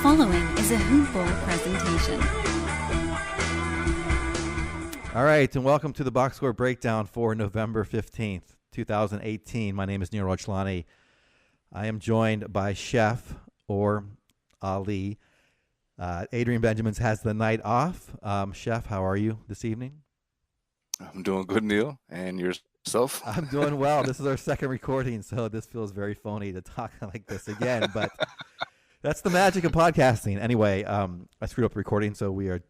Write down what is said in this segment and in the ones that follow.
following is a Hoop Ball presentation. All right, and welcome to the box score breakdown for November 15th, 2018. My name is Neil Rochlani. I am joined by Chef, or Ali. Adrian Benjamins has the night off. Chef, how are you this evening? I'm doing good, Neil. And yourself? I'm doing well. This is our second recording, so this feels very phony to talk like this again, but that's the magic of podcasting. Anyway, I screwed up the recording, so we are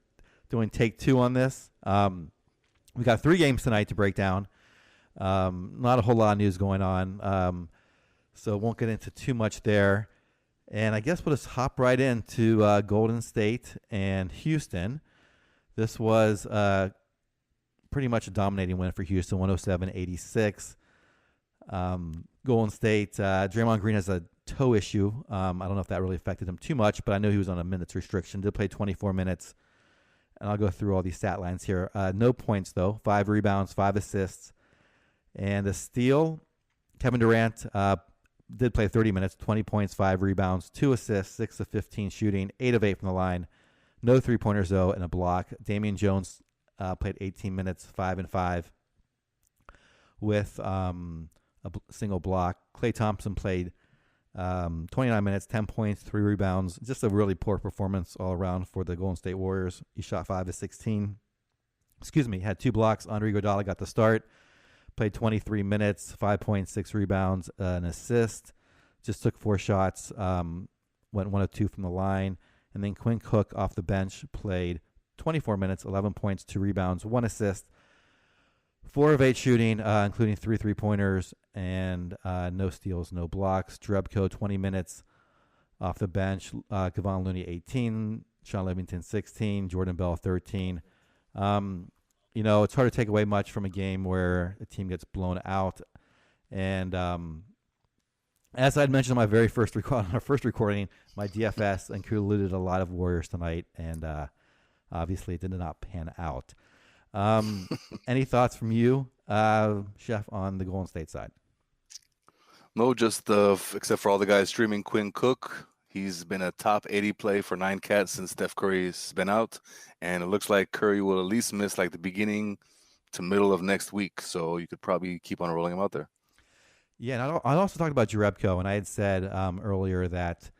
doing take two on this. We got 3 games tonight to break down. Not a whole lot of news going on, so won't get into too much there. And I guess we'll just hop right into Golden State and Houston. This was pretty much a dominating win for Houston, 107-86. Golden State, Draymond Green has a toe issue. I don't know if that really affected him too much, but I know he was on a minutes restriction. Did play 24 minutes. And I'll go through all these stat lines here. No points, though. 5 rebounds, 5 assists. And a steal, Kevin Durant did play 30 minutes, 20 points, 5 rebounds, 2 assists, 6 of 15 shooting, 8 of 8 from the line. No three-pointers, though, and a block. Damian Jones played 18 minutes, 5 and 5 with a single block. Klay Thompson played 29 minutes, 10 points, 3 rebounds. Just a really poor performance all around for the Golden State Warriors. He shot 5 of 16. Had 2 blocks. Andre Iguodala got the start. Played 23 minutes, 5 points, 6 rebounds, an assist. Just took 4 shots. Went 1 of 2 from the line. And then Quinn Cook off the bench played 24 minutes, 11 points, 2 rebounds, 1 assist. 4 of 8 shooting, including 3 3-pointers, and no steals, no blocks. Drebko, 20 minutes off the bench. Kevon Looney, 18. Sean Livingston, 16. Jordan Bell, 13. It's hard to take away much from a game where a team gets blown out. And as I'd mentioned on my first recording, my DFS included a lot of Warriors tonight, and obviously it did not pan out. Any thoughts from you, Chef, on the Golden State side? No, just except for all the guys streaming Quinn Cook. He's been a top 80 play for 9 cats since Steph Curry's been out. And it looks like Curry will at least miss like the beginning to middle of next week. So you could probably keep on rolling him out there. Yeah, and I also talked about Jerebko, and I had said earlier that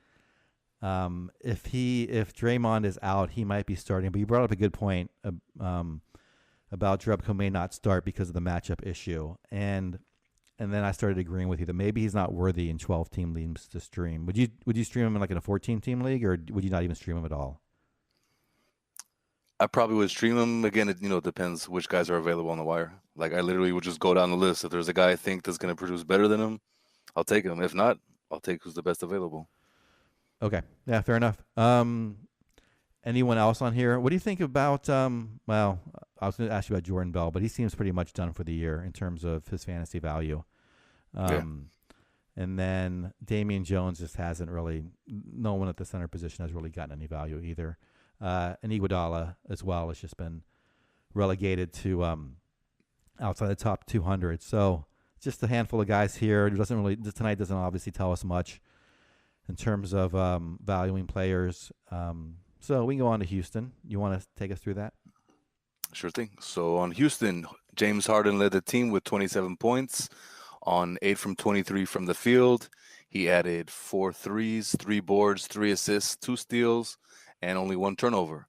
if Draymond is out, he might be starting. But you brought up a good point about Jerebko may not start because of the matchup issue. And then I started agreeing with you that maybe he's not worthy in 12-team leagues to stream. Would you stream him in like in a 14-team league, or would you not even stream him at all? I probably would stream him. Again, it depends which guys are available on the wire. Like I literally would just go down the list. If there's a guy I think that's going to produce better than him, I'll take him. If not, I'll take who's the best available. Okay. Yeah, fair enough. Anyone else on here? What do you think about, I was going to ask you about Jordan Bell, but he seems pretty much done for the year in terms of his fantasy value. And then Damian Jones just hasn't really, no one at the center position has really gotten any value either. And Iguodala as well has just been relegated to outside the top 200. So just a handful of guys here. Tonight doesn't obviously tell us much in terms of valuing players. So we can go on to Houston. You want to take us through that? Sure thing. So on Houston, James Harden led the team with 27 points on 8 from 23 from the field. He added 4 threes, 3 boards, 3 assists, 2 steals, and only 1 turnover.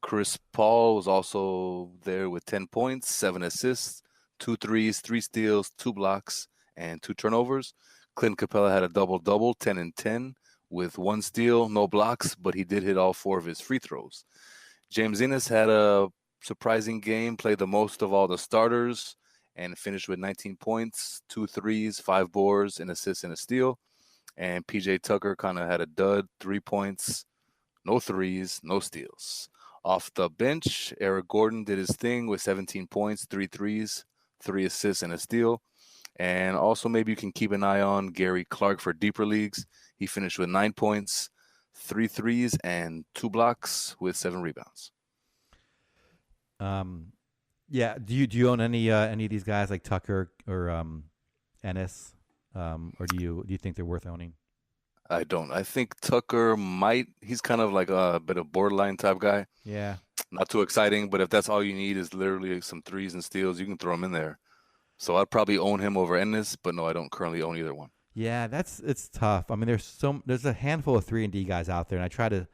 Chris Paul was also there with 10 points, 7 assists, 2 threes, 3 steals, 2 blocks, and 2 turnovers. Clint Capella had a double-double, 10 and 10, with 1 steal, no blocks, but he did hit all 4 of his free throws. James Ennis had a surprising game, played the most of all the starters, and finished with 19 points, 2 threes, 5 boards, an assist, and a steal. And PJ Tucker kind of had a dud, 3 points, no threes, no steals. Off the bench, Eric Gordon did his thing with 17 points, 3 threes, 3 assists, and a steal. And also maybe you can keep an eye on Gary Clark for deeper leagues. He finished with 9 points, 3 threes, and 2 blocks with 7 rebounds. Yeah. Do you own any of these guys like Tucker or Ennis, or do you think they're worth owning? I don't. I think Tucker might. He's kind of like a bit of borderline type guy. Yeah. Not too exciting, but if that's all you need is literally some threes and steals, you can throw him in there. So I'd probably own him over Ennis, but no, I don't currently own either one. Yeah, it's tough. I mean, there's a handful of 3-and-D guys out there, and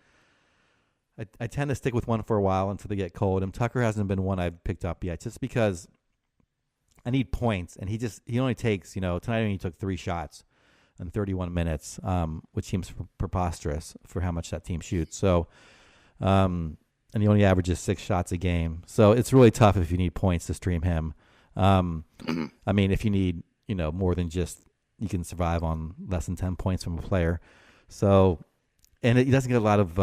I tend to stick with one for a while until they get cold. And Tucker hasn't been one I've picked up yet, just because I need points, and he only takes, tonight he took 3 shots in 31 minutes, which seems preposterous for how much that team shoots. So, and he only averages 6 shots a game. So it's really tough if you need points to stream him. I mean, if you need, more than just you can survive on less than 10 points from a player. So, and he doesn't get a lot of,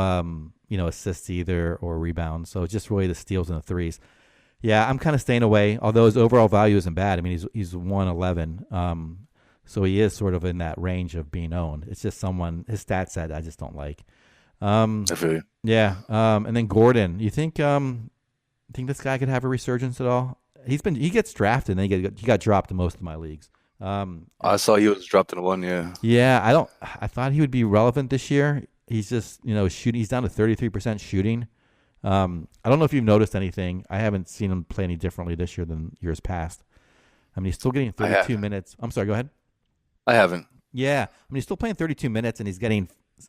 assists either or rebounds. So just really the steals and the threes. Yeah, I'm kind of staying away, although his overall value isn't bad. I mean, he's 111. So he is sort of in that range of being owned. It's just his stat set I just don't like. I feel you. Yeah. And then Gordon, you think this guy could have a resurgence at all? He gets drafted and he got dropped in most of my leagues. I saw he was dropped in one, yeah. Yeah, I thought he would be relevant this year. He's just, shooting. He's down to 33% shooting. I don't know if you've noticed anything. I haven't seen him play any differently this year than years past. I mean, he's still getting 32 minutes. I'm sorry, go ahead. I haven't. Yeah, I mean, he's still playing 32 minutes and he's getting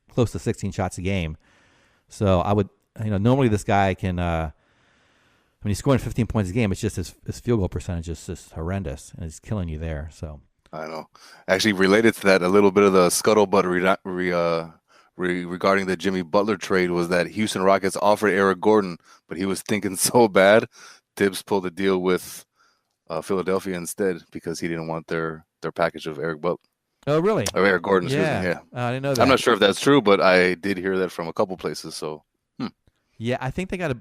close to 16 shots a game. So I would, normally this guy can. He's scoring 15 points a game. It's just his field goal percentage is just horrendous, and he's killing you there. So I know. Actually, related to that, a little bit of the scuttlebutt regarding the Jimmy Butler trade was that Houston Rockets offered Eric Gordon, but he was thinking so bad, Tibbs pulled a deal with Philadelphia instead because he didn't want their package of Eric Butler. Oh, really? Or Eric Gordon, excuse me. Yeah. I didn't know that. I'm not sure if that's true, but I did hear that from a couple places. So. Yeah, I think they got they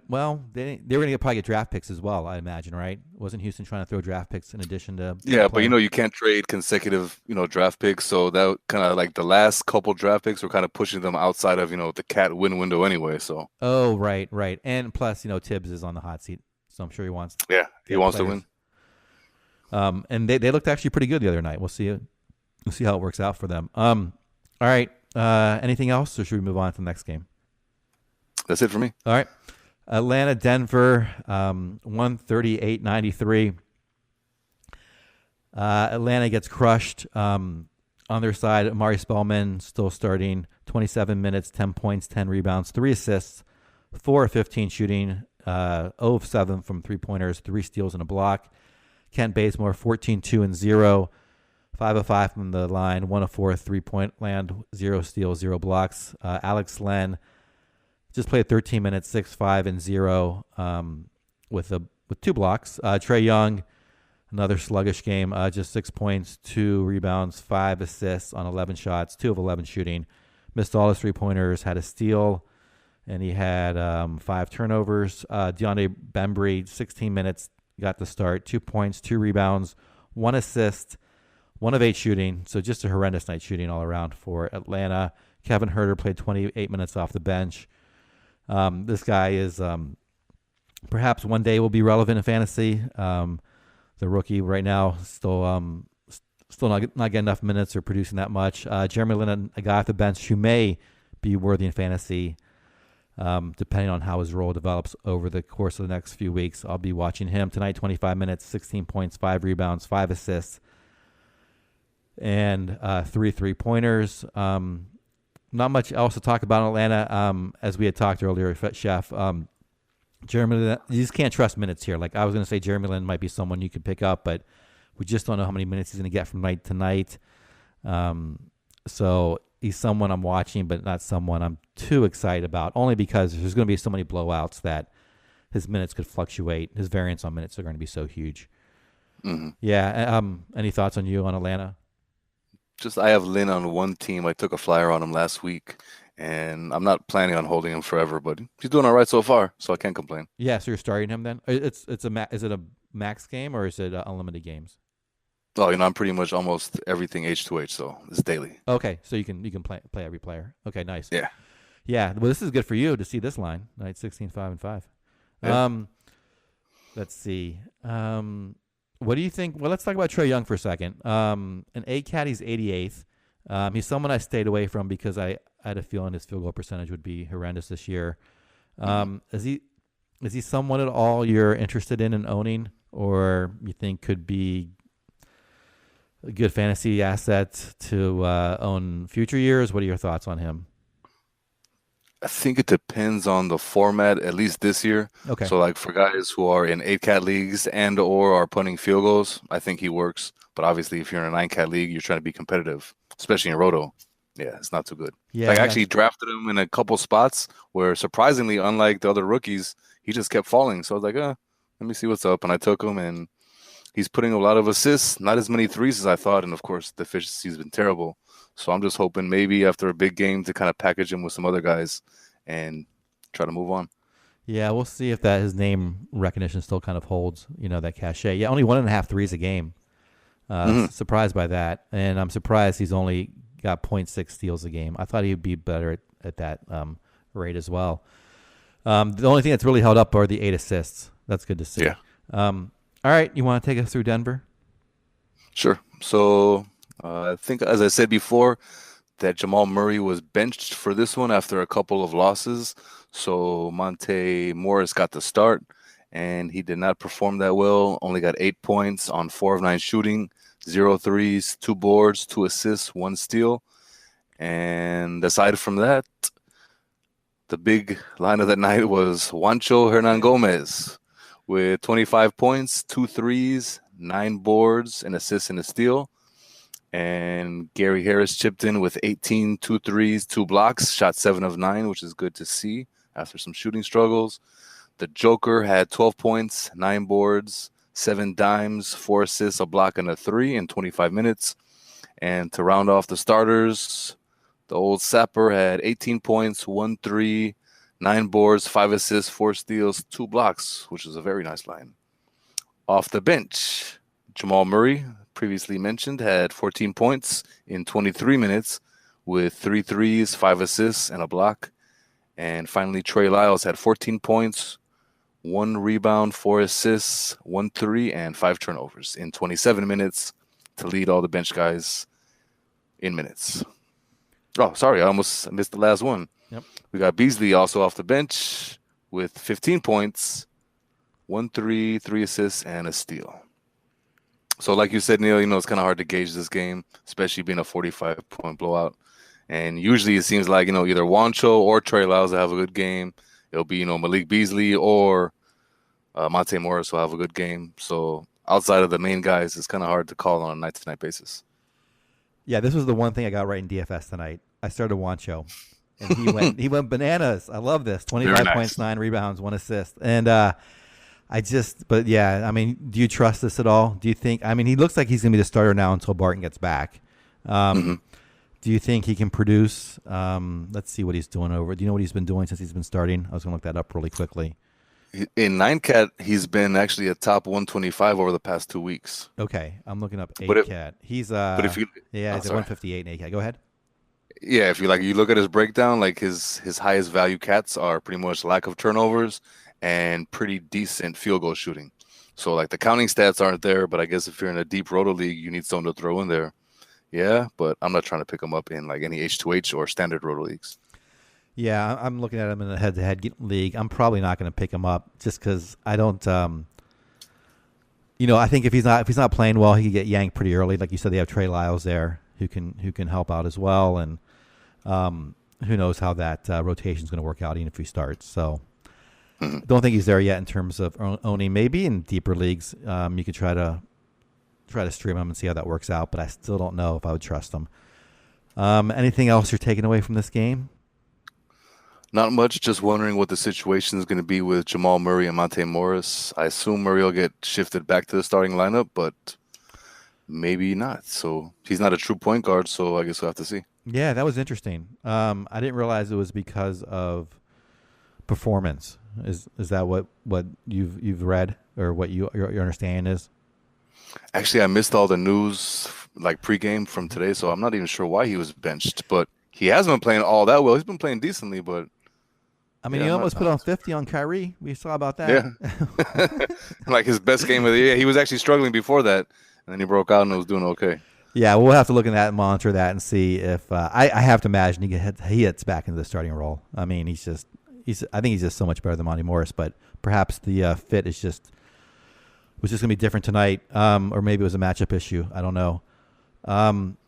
were going to probably get draft picks as well, I imagine, right? Wasn't Houston trying to throw draft picks in addition to... Yeah, but you can't trade consecutive, draft picks. So that kind of like the last couple draft picks were kind of pushing them outside of, the cat win window anyway. So. Oh, right. And plus, Tibbs is on the hot seat, so I'm sure he wants... Yeah, he wants to win. And they looked actually pretty good the other night. We'll see how it works out for them. All right. Anything else, or should we move on to the next game? That's it for me. All right. Atlanta, Denver, 138-93. Atlanta gets crushed. On their side, Amari Spellman still starting, 27 minutes, 10 points, 10 rebounds, 3 assists, 4 of 15 shooting, 0 of 7 from three-pointers, 3 steals and a block. Kent Bazemore, 14-2 and 0, 5 of 5 from the line, 1 of 4 three-point land, 0 steals, 0 blocks. Alex Len just played 13 minutes, 6-5 and 0 with 2 blocks. Trae Young, another sluggish game, just 6 points, 2 rebounds, 5 assists on 11 shots, 2 of 11 shooting. Missed all his three-pointers, had a steal, and he had 5 turnovers. DeAndre Bembry, 16 minutes, got the start, 2 points, 2 rebounds, 1 assist, 1 of 8 shooting. So just a horrendous night shooting all around for Atlanta. Kevin Huerter played 28 minutes off the bench. This guy is perhaps one day will be relevant in fantasy. The rookie right now still not getting enough minutes or producing that much. Jeremy Lin, a guy off the bench who may be worthy in fantasy, depending on how his role develops over the course of the next few weeks. I'll be watching him tonight. 25 minutes, 16 points, 5 rebounds, 5 assists, and 3 3-pointers. Not much else to talk about in Atlanta. As we had talked earlier, Chef, Jeremy Lin, you just can't trust minutes here. Like I was going to say, Jeremy Lin might be someone you could pick up, but we just don't know how many minutes he's going to get from night to night. So he's someone I'm watching, but not someone I'm too excited about, only because there's going to be so many blowouts that his minutes could fluctuate. His variance on minutes are going to be so huge. Mm-hmm. Yeah. Any thoughts on you on Atlanta? I have Lin on one team. I took a flyer on him last week, and I'm not planning on holding him forever, but he's doing all right so far, so I can't complain. Yeah, so you're starting him then? Is it a max game or is it unlimited games? Oh, I'm pretty much almost everything H2H, so it's daily. Okay, so you can play every player. Okay, nice. Yeah. Yeah, well, this is good for you to see this line, right? 16, 5, and 5. Yeah. Let's see. What do you think? Well, let's talk about Trae Young for a second. An ACAT, he's 88th. He's someone I stayed away from because I had a feeling his field goal percentage would be horrendous this year. Is he someone at all you're interested in and owning, or you think could be a good fantasy asset to own future years? What are your thoughts on him? I think it depends on the format, at least this year. Okay. So, like for guys who are in 8-cat leagues and or are punting field goals, I think he works. But obviously, if you're in a 9-cat league, you're trying to be competitive, especially in Roto. Yeah, it's not too good. Yeah, I actually drafted him in a couple spots where, surprisingly, unlike the other rookies, he just kept falling. So I was like, let me see what's up. And I took him, and he's putting a lot of assists, not as many threes as I thought. And, of course, the efficiency's been terrible. So I'm just hoping maybe after a big game to kind of package him with some other guys and try to move on. Yeah, we'll see if his name recognition still kind of holds, that cachet. Yeah, only 1.5 threes a game. Surprised by that. And I'm surprised he's only got 0.6 steals a game. I thought he'd be better at that rate as well. The only thing that's really held up are the 8 assists. That's good to see. Yeah. All right, you want to take us through Denver? Sure. So I think, as I said before, that Jamal Murray was benched for this one after a couple of losses. So Monte Morris got the start, and he did not perform that well. Only got 8 points on 4 of 9 shooting, 0 threes, 2 boards, 2 assists, 1 steal. And aside from that, the big line of the night was Juancho Hernangomez with 25 points, 2 threes, 9 boards, an assist and a steal. And Gary Harris chipped in with 18, 2 threes, 2 blocks, shot 7 of 9, which is good to see after some shooting struggles. The Joker had 12 points, 9 boards, 7 dimes, 4 assists, a block, and a 3 in 25 minutes. And to round off the starters, the old Sapper had 18 points, 1 3, 9 boards, 5 assists, 4 steals, 2 blocks, which is a very nice line. Off the bench, Jamal Murray, previously mentioned, had 14 points in 23 minutes with 3 threes, 5 assists, and a block. And finally, Trey Lyles had 14 points, 1 rebound, 4 assists, 1 3, and 5 turnovers in 27 minutes to lead all the bench guys in minutes. Oh, sorry, I almost missed the last one. Yep. We got Beasley also off the bench with 15 points, 1 3, 3 assists, and a steal. So like you said, Neil, it's kind of hard to gauge this game, especially being a 45-point blowout. And usually it seems like, either Juancho or Trey Lyles will have a good game. It'll be, Malik Beasley or Monte Morris will have a good game. So outside of the main guys, it's kind of hard to call on a night-to-night basis. Yeah, this was the one thing I got right in DFS tonight. I started Juancho, and he went bananas. I love this. 25 points, 9 rebounds, 1 assist. And but yeah, do you trust this at all? Do you think, he looks like he's going to be the starter now until Barton gets back. Do you think he can produce? Let's see what he's doing over. Do you know what he's been doing since he's been starting? I was going to look that up really quickly. In 9-cat, he's been actually a top 125 over the past 2 weeks. Okay, I'm looking up 8-cat. He's he's at 158 in 8-cat. Go ahead. Yeah, if you look at his breakdown, like his highest value cats are pretty much lack of turnovers and pretty decent field goal shooting. So like the counting stats aren't there, but I guess if you're in a deep roto league, you need someone to throw in there. Yeah, but I'm not trying to pick him up in like any H2H or standard roto leagues. Yeah, I'm looking at him in a head-to-head league. I'm probably not going to pick him up just because I don't. I think if he's not playing well, he could get yanked pretty early. Like you said, they have Trey Lyles there who can help out as well, and who knows how that rotation is going to work out even if he starts. So, don't think he's there yet in terms of owning. Maybe in deeper leagues, you could try to stream him and see how that works out. But I still don't know if I would trust him. Anything else you're taking away from this game? Not much. Just wondering what the situation is going to be with Jamal Murray and Monte Morris. I assume Murray will get shifted back to the starting lineup, but maybe not. So he's not a true point guard, so I guess we'll have to see. Yeah, that was interesting. I didn't realize it was because of performance. Is that what you've read or what your understanding is? Actually, I missed all the news like pregame from today, so I'm not even sure why he was benched. But he hasn't been playing all that well. He's been playing decently, but he almost put on 50 on Kyrie. We saw about that. Yeah, like his best game of the year. He was actually struggling before that, and then he broke out and was doing okay. Yeah, we'll have to look at that and monitor that and see if I have to imagine he gets back into the starting role. I mean, I think he's just so much better than Monty Morris, but perhaps the fit was just going to be different tonight, or maybe it was a matchup issue. I don't know.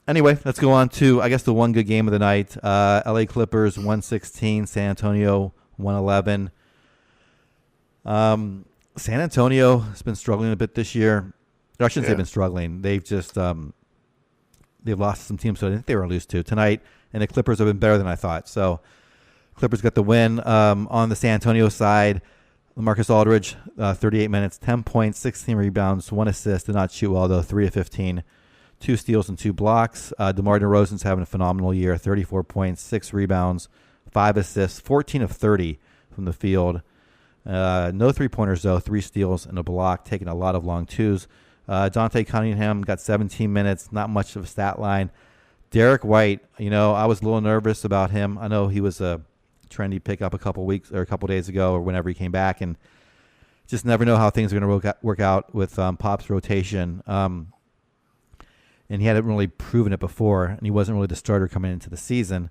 Anyway, let's go on to, I guess, the one good game of the night. LA Clippers 116, San Antonio 111. San Antonio has been struggling a bit this year. I shouldn't say they've been struggling. They've just they've lost some teams, so I think they were lose to tonight. And the Clippers have been better than I thought. So Clippers got the win. On the San Antonio side, LaMarcus Aldridge, 38 minutes, 10 points, 16 rebounds, 1 assist. Did not shoot well, though, 3 of 15. 2 steals and 2 blocks. DeMar DeRozan's having a phenomenal year, 34 points, 6 rebounds, 5 assists, 14 of 30 from the field. No three-pointers, though, 3 steals and a block, taking a lot of long twos. Dante Cunningham got 17 minutes, not much of a stat line. Derek White, I was a little nervous about him. I know he was a trendy pickup a couple days ago or whenever he came back, and just never know how things are going to work out with Pop's rotation. And he hadn't really proven it before, and he wasn't really the starter coming into the season.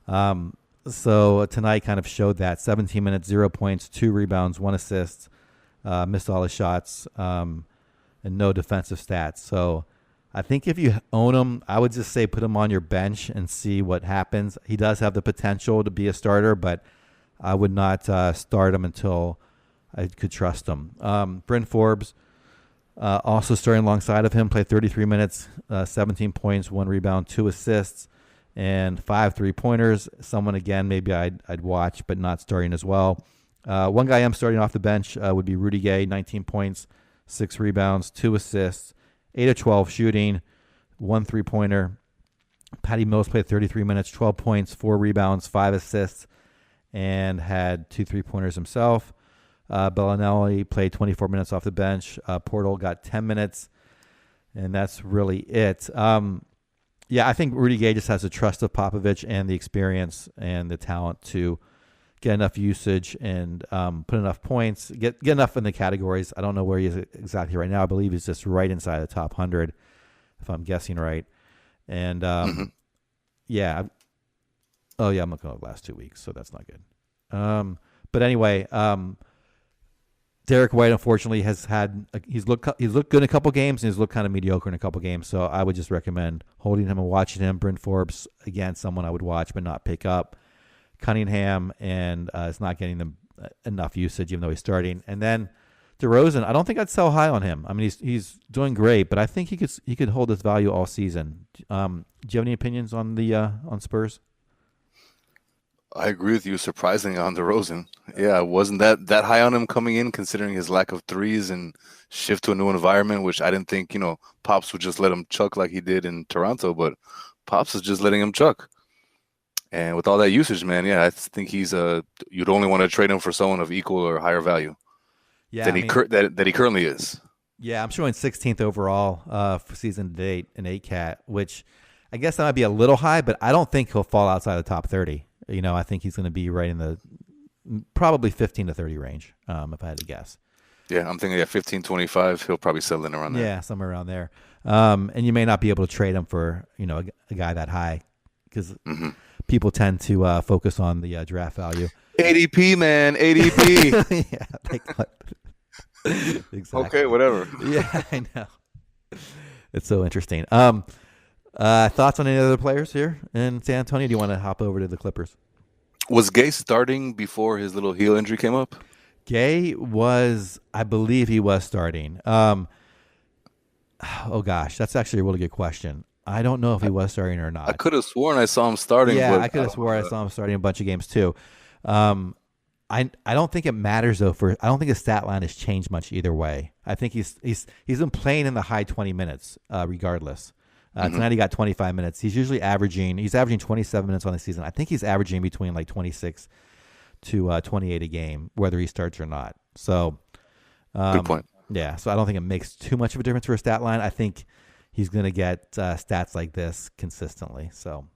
So tonight kind of showed that. 17 minutes, 0 points, 2 rebounds, 1 assist, missed all his shots, and no defensive stats. So I think if you own him, I would just say put him on your bench and see what happens. He does have the potential to be a starter, but I would not start him until I could trust him. Bryn Forbes, also starting alongside of him, played 33 minutes, 17 points, 1 rebound, 2 assists, and 5 3-pointers. Someone, again, maybe I'd watch, but not starting as well. One guy I'm starting off the bench would be Rudy Gay, 19 points, 6 rebounds, 2 assists, 8 of 12 shooting, 1 3-pointer. Patty Mills played 33 minutes, 12 points, 4 rebounds, 5 assists, and had 2 3-pointers himself. Bellinelli played 24 minutes off the bench. Portal got 10 minutes, and that's really it. I think Rudy Gay just has the trust of Popovich and the experience and the talent to get enough usage and put enough points, get enough in the categories. I don't know where he is exactly right now. I believe he's just right inside the top 100, if I'm guessing right. And, I'm looking at the last 2 weeks, so that's not good. But anyway, Derek White, unfortunately, he's looked good in a couple games, and he's looked kind of mediocre in a couple games. So I would just recommend holding him and watching him. Bryn Forbes, again, someone I would watch but not pick up. Cunningham, and is not getting them enough usage, even though he's starting. And then DeRozan, I don't think I'd sell high on him. I mean, he's doing great, but I think he could hold his value all season. Do you have any opinions on on Spurs? I agree with you, surprisingly, on DeRozan. Yeah, I wasn't that high on him coming in, considering his lack of threes and shift to a new environment, which I didn't think, Pops would just let him chuck like he did in Toronto, but Pops is just letting him chuck. And with all that usage, man, I think you'd only want to trade him for someone of equal or higher value than he currently is. Yeah, I'm showing 16th overall for season to date in 8-cat, which I guess that might be a little high, but I don't think he'll fall outside the top 30. I think he's going to be right in the probably 15 to 30 range, if I had to guess. Yeah, I'm thinking 15, 25. He'll probably settle in around there. Yeah, somewhere around there. And you may not be able to trade him for a guy that high because people tend to focus on the draft value. ADP, man, ADP. Yeah, exactly. Okay, whatever. Yeah, I know. It's so interesting. Thoughts on any other players here in San Antonio? Do you want to hop over to the Clippers? Was Gay starting before his little heel injury came up? Gay I believe he was starting. Oh gosh, that's actually a really good question. I don't know if he was starting or not. I could have sworn I saw him starting. Yeah, I could have sworn I saw him starting a bunch of games too. I don't think it matters though. I don't think his stat line has changed much either way. I think he's been playing in the high 20 minutes regardless. Tonight he got 25 minutes. He's averaging 27 minutes on the season. I think he's averaging between like 26 to 28 a game, whether he starts or not. So, good point. Yeah, so I don't think it makes too much of a difference for a stat line. I think he's going to get stats like this consistently. So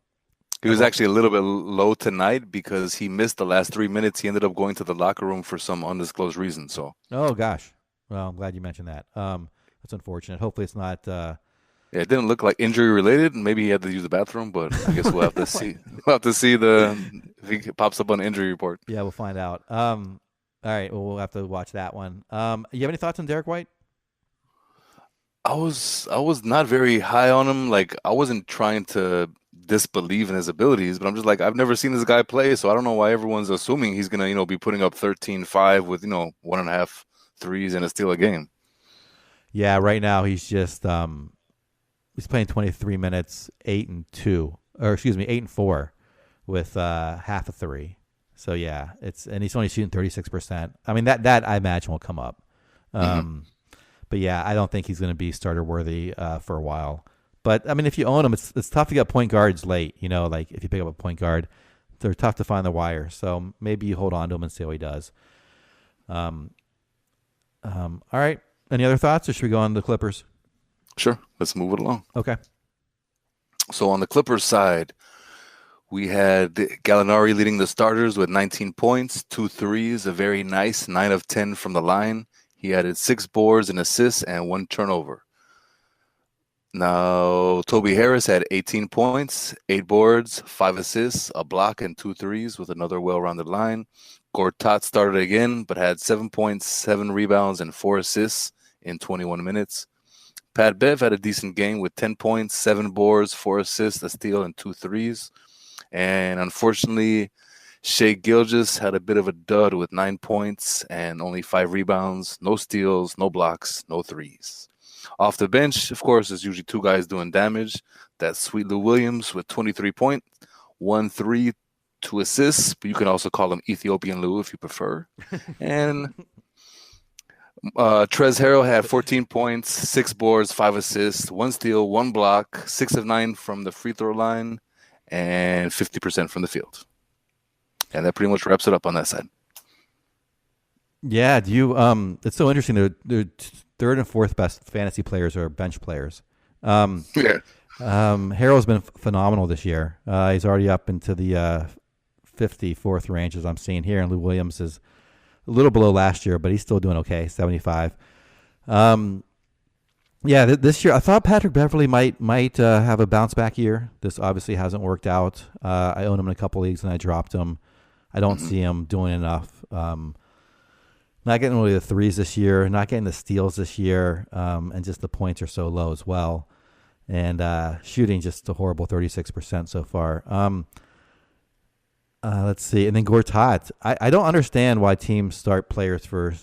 he was actually a little bit low tonight because he missed the last 3 minutes. He ended up going to the locker room for some undisclosed reason. So, oh gosh, well, I'm glad you mentioned that. That's unfortunate. Hopefully, it's not Yeah, it didn't look like injury related. Maybe he had to use the bathroom, but I guess we'll have to see. We'll have to see if he pops up on the injury report. Yeah, we'll find out. All right, well, we'll have to watch that one. You have any thoughts on Derek White? I was not very high on him. Like I wasn't trying to disbelieve in his abilities, but I'm just like I've never seen this guy play, so I don't know why everyone's assuming he's gonna, be putting up 13-5 with, 1.5 threes and a steal a game. Yeah, right now he's just he's playing 23 minutes, 8-2, or excuse me, 8-4, with half a three. So yeah, and he's only shooting 36%. I mean that I imagine will come up. But yeah, I don't think he's going to be starter worthy for a while. But I mean, if you own him, it's tough to get point guards late. Like if you pick up a point guard, they're tough to find the wire. So maybe you hold on to him and see how he does. All right. Any other thoughts, or should we go on to the Clippers? Sure, let's move it along. Okay. So on the Clippers side, we had Gallinari leading the starters with 19 points, 2 threes, a very nice 9 of 10 from the line. He added 6 boards and assists and 1 turnover. Now, Toby Harris had 18 points, 8 boards, 5 assists, a block, and 2 threes with another well-rounded line. Gortat started again, but had 7 points, 7 rebounds, and 4 assists in 21 minutes. Pat Bev had a decent game with 10 points, 7 boards, 4 assists, a steal, and 2 threes. And unfortunately, Shea Gilgeous had a bit of a dud with 9 points and only 5 rebounds, no steals, no blocks, no threes. Off the bench, of course, there's usually 2 guys doing damage. That's Sweet Lou Williams with 23 points, 1 3, 2 assists, but you can also call him Ethiopian Lou if you prefer. And Trez Harrell had 14 points, 6 boards, 5 assists, 1 steal, 1 block, 6 of 9 from the free throw line, and 50% from the field. And that pretty much wraps it up on that side. Yeah, it's so interesting. Their third and fourth best fantasy players are bench players. Yeah. Harrell's been phenomenal this year. He's already up into the 54th range, as I'm seeing here, and Lou Williams is a little below last year, but he's still doing okay, 75. This year I thought Patrick Beverley might have a bounce back year. This obviously hasn't worked out. I own him in a couple leagues and I dropped him. I don't see him doing enough. Not getting really the threes this year, not getting the steals this year, and just the points are so low as well. And shooting just a horrible 36% so far. Let's see. And then Gortat. I don't understand why teams start players for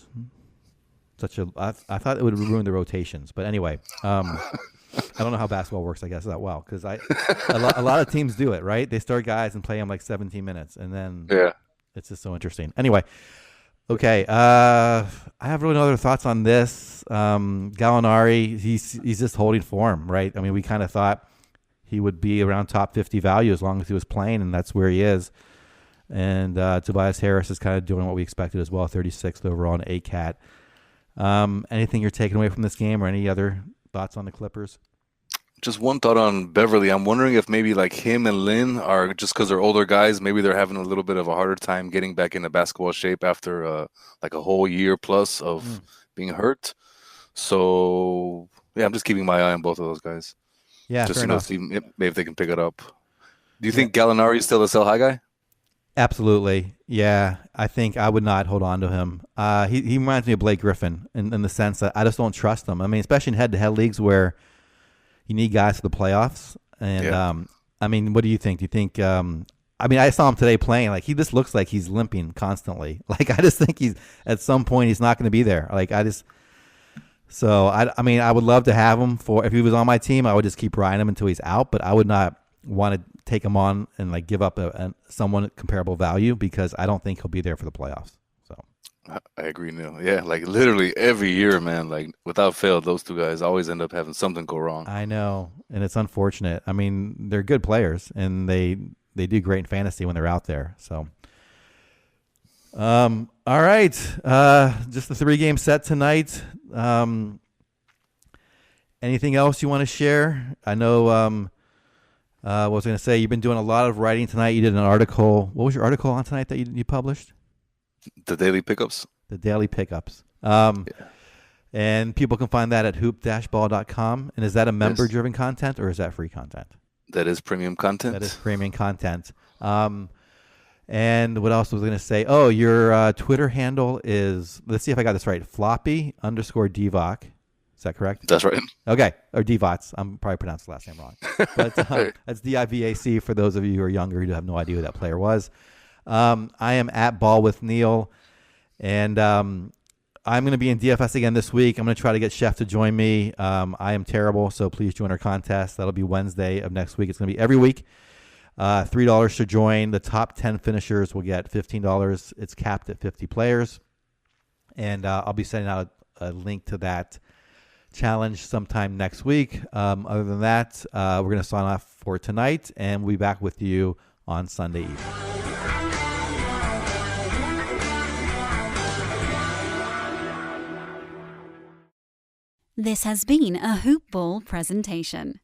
such a... I thought it would ruin the rotations. But anyway, I don't know how basketball works, I guess, that well. Because a lot of teams do it, right? They start guys and play them like 17 minutes. And then it's just so interesting. Anyway, okay. I have really no other thoughts on this. Gallinari, he's just holding form, right? I mean, we kind of thought he would be around top 50 value as long as he was playing, and that's where he is. And Tobias Harris is kind of doing what we expected as well, 36th overall in ACAT. Anything you're taking away from this game or any other thoughts on the Clippers? Just one thought on Beverly. I'm wondering if maybe like him and Lynn are, just because they're older guys, maybe they're having a little bit of a harder time getting back into basketball shape after like a whole year plus of being hurt. So, yeah, I'm just keeping my eye on both of those guys. Yeah, just fair see maybe if they can pick it up. Do you think Gallinari is still a sell high guy? Absolutely. Yeah, I think I would not hold on to him. He reminds me of Blake Griffin in the sense that I just don't trust him. I mean, especially in head-to-head leagues where you need guys for the playoffs. And, I mean, what do you think? Do you think I saw him today playing. Like, he just looks like he's limping constantly. Like, I just think at some point he's not going to be there. Like, I would love to have him if he was on my team, I would just keep riding him until he's out, but I would not want to take him on and like give up someone comparable value because I don't think he'll be there for the playoffs. So I agree, Neil. Yeah, like literally every year, man, like without fail, those two guys always end up having something go wrong. I know, and it's unfortunate. I mean, they're good players and they do great in fantasy when they're out there. So all right. Just the 3-game set tonight. Anything else you want to share? I know what was I going to say? You've been doing a lot of writing tonight. You did an article. What was your article on tonight that you published? The Daily Pickups. The Daily Pickups. And people can find that at hoop-ball.com. And is that a member-driven content or is that free content? That is premium content. That is premium content. And what else was I going to say? Oh, your Twitter handle is, let's see if I got this right, floppy_Divock. Is that correct? That's right. Okay. Or Divots. I'm probably pronounced the last name wrong. But that's Divac for those of you who are younger who have no idea who that player was. I am at Ball with Neil. And I'm going to be in DFS again this week. I'm going to try to get Chef to join me. I am terrible, so please join our contest. That'll be Wednesday of next week. It's going to be every week. $3 to join. The top 10 finishers will get $15. It's capped at 50 players. And I'll be sending out a link to that challenge sometime next week. Other than that, we're going to sign off for tonight, and we'll be back with you on Sunday evening. This has been a Hoop Ball presentation.